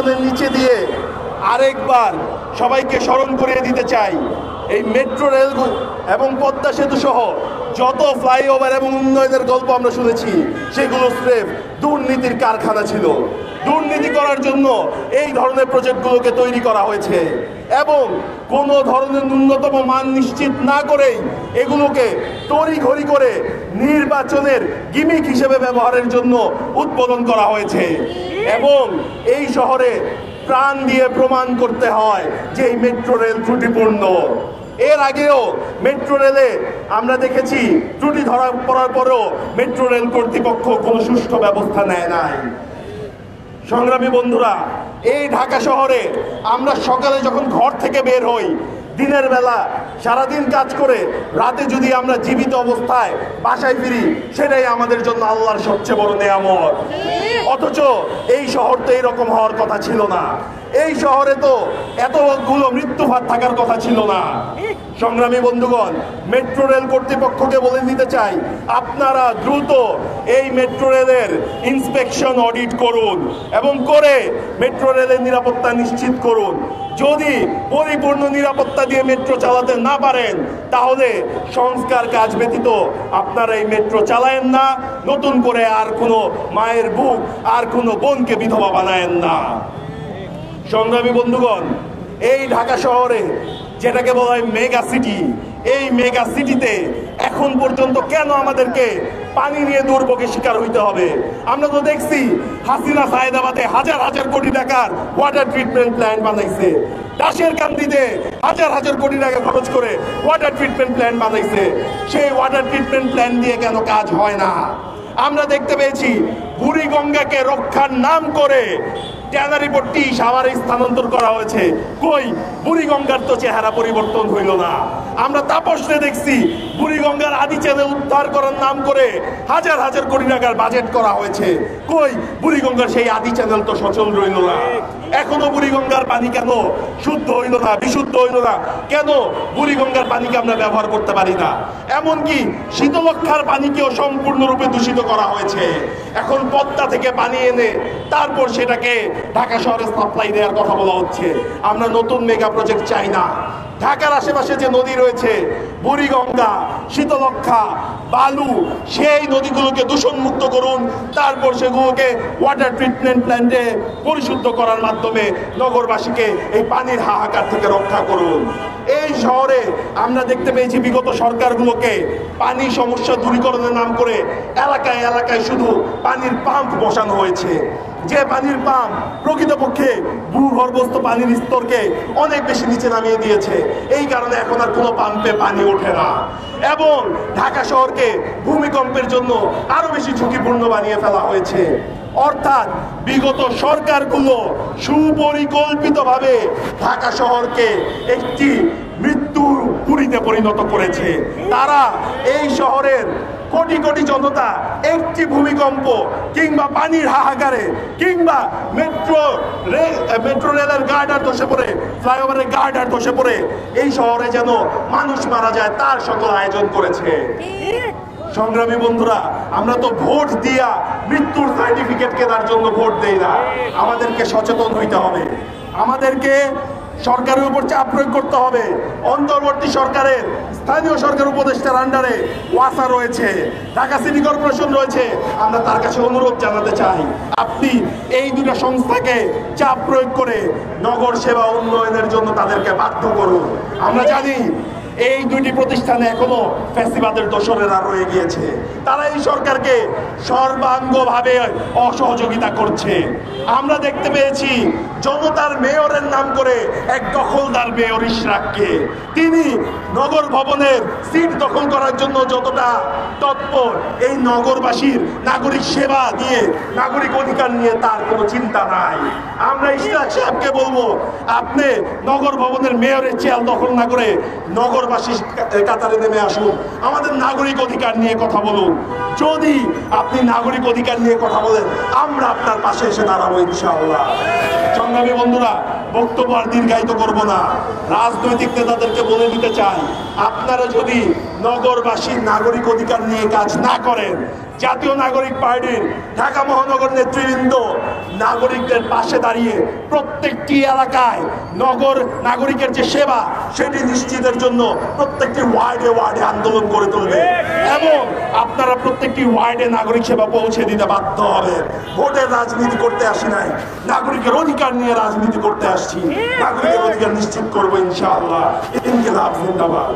নির্বাচনের নিচে দিয়ে আরেকবার সবাইকে স্মরণ করিয়ে দিতে চাই, এই মেট্রো রেল এবং পদ্মা সেতু সহ যত ফ্লাইওভার এবং উন্নয়নের গল্প আমরা শুনেছি সেগুলো স্রেফ দুর্নীতির কারখানা ছিল। দুর্নীতি করার জন্য এই ধরনের প্রজেক্টগুলোকে তৈরি করা হয়েছে এবং কোনো ধরনের ন্যূনতম মান নিশ্চিত না করেই এগুলোকে তড়িঘড়ি করে নির্বাচনের গিমিক হিসেবে ব্যবহারের জন্য উদ্বোধন করা হয়েছে এবং এই শহরে প্রাণ দিয়ে প্রমাণ করতে হয় যে এই মেট্রো রেল ত্রুটিপূর্ণ। এর আগেও মেট্রো রেলে আমরা দেখেছি ত্রুটি ধরা পড়ার পরেও মেট্রো রেল কর্তৃপক্ষ কোনো সুষ্ঠু ব্যবস্থা নেয় নাই। সংগ্রামী বন্ধুরা, এই ঢাকা শহরে আমরা সকালে যখন ঘর থেকে বের হই, দিনের বেলা সারাদিন কাজ করে রাতে যদি আমরা জীবিত অবস্থায় বাসায় ফিরি, সেটাই আমাদের জন্য আল্লাহর সবচেয়ে বড় নেয়ামত। অথচ এই শহর তো এইরকম হওয়ার কথা ছিল না। এই শহরে তো এতগুলো মৃত্যুহার থাকার কথা ছিল না। সংগ্রামী বন্ধুগণ, মেট্রো রেল কর্তৃপক্ষকে বলে দিতে চাই, আপনারা দ্রুত এই মেট্রো রেলের ইন্সপেকশন অডিট করুন এবং করে মেট্রো রেলের নিরাপত্তা নিশ্চিত করুন। যদি পরিপূর্ণ নিরাপত্তা দিয়ে মেট্রো চালাতে না পারেন, তাহলে সংস্কার কাজ ব্যতীত আপনারা এই মেট্রো চালায়েন না, নতুন করে আর কোনো মায়ের বুক আর কোনো বোনকে বিধবা বানায়েন না। সংগ্রামী বন্ধুগণ, এই ঢাকা শহরে যেটাকে বলা হয় মেগা সিটি, এই মেগা সিটিতে এখন পর্যন্ত কেন আমাদেরকে পানি নিয়ে দুর্ভোগের শিকার হইতে হবে? আমরা তো দেখছি হাসিনা সায়েদাবাদে হাজার হাজার কোটি টাকার ওয়াটার ট্রিটমেন্ট প্ল্যান্ট বানাইছে, দাসের কান্দিতে হাজার হাজার কোটি টাকা খরচ করে ওয়াটার ট্রিটমেন্ট প্ল্যান্ট বানাইছে। সেই ওয়াটার ট্রিটমেন্ট প্ল্যান্ট দিয়ে কেন কাজ হয় না? আমরা দেখতে পেয়েছি বুড়িগঙ্গাকে রক্ষার নাম করে ট্যানারিপট্টি সাভারে স্থানান্তর করা হয়েছে। কই, বুড়িগঙ্গার তো চেহারা পরিবর্তন হইল না। আমরা তাপসে দেখছি বুড়িগঙ্গার আদি চ্যানেল উদ্ধার করার নাম করে হাজার হাজার কোটি টাকার বাজেট করা হয়েছে। কই, বুড়িগঙ্গার সেই আদি চ্যানেল তো সচল রইল না। এখনো বুড়িগঙ্গার পানি কেন শুদ্ধ হইল না, বিশুদ্ধ হইল না? কেন বুড়িগঙ্গার পানিকে আমরা ব্যবহার করতে পারি না? এমনকি শীতলক্ষার পানিকেও সম্পূর্ণরূপে দূষিত করা হয়েছে। এখন পদ্মা থেকে পানি এনে তারপর সেটাকে ঢাকা শহরে সাপ্লাই দেওয়ার কথা বলা হচ্ছে। আমরা নতুন মেগা প্রজেক্ট চাই না। ঢাকার আশেপাশে যে নদী রয়েছে, বুড়িগঙ্গা, শীতলক্ষা, বালু, সেই নদীগুলোকে দূষণমুক্ত করুন, তারপর সেগুলোকে ওয়াটার ট্রিটমেন্ট প্ল্যান্টে পরিশুদ্ধ করার মাধ্যমে নগরবাসীকে এই পানির হাহাকার থেকে রক্ষা করুন। এই শহরে আমরা দেখতে পেয়েছি বিগত সরকারগুলোকে পানি সমস্যা দূরীকরণের নাম করে এলাকায় এলাকায় শুধু পানির পাম্প বসানো হয়েছে, যে পানির পাম্প প্রকৃতপক্ষে ভূগর্ভস্থ পানির স্তরকে অনেক বেশি নিচে নামিয়ে দিয়েছে। এই কারণে এখন আর কোনো পাম্পে পানি ওঠে না এবং ঢাকা শহরকে ভূমিকম্পের জন্য আরো বেশি ঝুঁকিপূর্ণ বানিয়ে ফেলা হয়েছে। অর্থাৎ বিগত সরকারগুলো সুপরিকল্পিতভাবে ঢাকা শহরকে একটি মৃত্যুর পুরীতে পরিণত করেছে। তারা এই শহরের কোটি কোটি জনতা একটি ভূমিকম্প কিংবা পানির হাহাকারে কিংবা মেট্রো রেলের গার্ডার ধসে পড়ে, ফ্লাইওভারের গার্ডার ধসে পড়ে এই শহরে যেন মানুষ মারা যায় তার সকল আয়োজন করেছে। সংগ্রামী বন্ধুরা, আমরা তো ভোট দিয়া মৃত্যুর সার্টিফিকেট কেনার জন্য ভোট দেই না। আমাদেরকে সচেতন হইতে হবে, আমাদেরকে সরকারের উপর চাপ প্রয়োগ করতে হবে। অন্তর্বর্তী সরকারের স্থানীয় সরকার উপদেষ্টার আন্ডারে ওয়াসা রয়েছে, ঢাকা সিটি কর্পোরেশন রয়েছে। আমরা তার কাছে অনুরোধ জানাতে চাই, আপনি এই দুটো সংস্থাকে চাপ প্রয়োগ করে নগর সেবা উন্নয়নের জন্য তাদেরকে বাধ্য করুন। আমরা জানি এই দুইটি প্রতিষ্ঠানে এখনো ফ্যাসিবাদের দোসরেরা রয়ে গিয়েছে। তারা এই সরকারকে সর্বাঙ্গভাবে অসহযোগিতা করছে। আমরা দেখতে পেয়েছি জনতার মেয়রের নাম করে এক দখলদার মেয়র ইশরাককে, তিনি নগর ভবনের সিট দখল করার জন্য যতটা তৎপর, এই নগরবাসীর নাগরিক সেবা দিয়ে নাগরিক অধিকার নিয়ে তার কোনো চিন্তা নাই। আমরা ইশরাক সাহেবকে বলবো, আপনি নগর ভবনের মেয়রের চেয়ার দখল না করে নগরবাসী কাতারে নেমে আসুন, আমাদের নাগরিক অধিকার নিয়ে কথা বলুন। যদি আপনি নাগরিক অধিকার নিয়ে কথা বলেন, আমরা আপনার পাশে এসে দাঁড়াবো ইনশাআল্লাহ। সংগ্রামী বন্ধুরা, বক্তব্য আর দীর্ঘায়িত করব না। রাজনৈতিক নেতাদেরকে বলে দিতে চাই, আপনারা যদি নগরবাসীর নাগরিক অধিকার নিয়ে কাজ না করেন, জাতীয় নাগরিক পার্টির ঢাকা মহানগর নেতৃবৃন্দ নাগরিকদের পাশে দাঁড়িয়ে প্রত্যেকটি এলাকায় নাগরিকের যে সেবা সেটি নিশ্চিতের জন্য প্রত্যেকটি ওয়ার্ডে ওয়ার্ডে আন্দোলন করে তুলবে এবং আপনারা প্রত্যেকটি ওয়ার্ডে নাগরিক সেবা পৌঁছে দিতে বাধ্য হবে। ভোটের রাজনীতি করতে আসি নাই, নাগরিকের অধিকার নিয়ে রাজনীতি করতে আসছি। নাগরিকের অধিকার নিশ্চিত করবো ইনশাআল্লাহ। ইনকিলাব জিন্দাবাদ।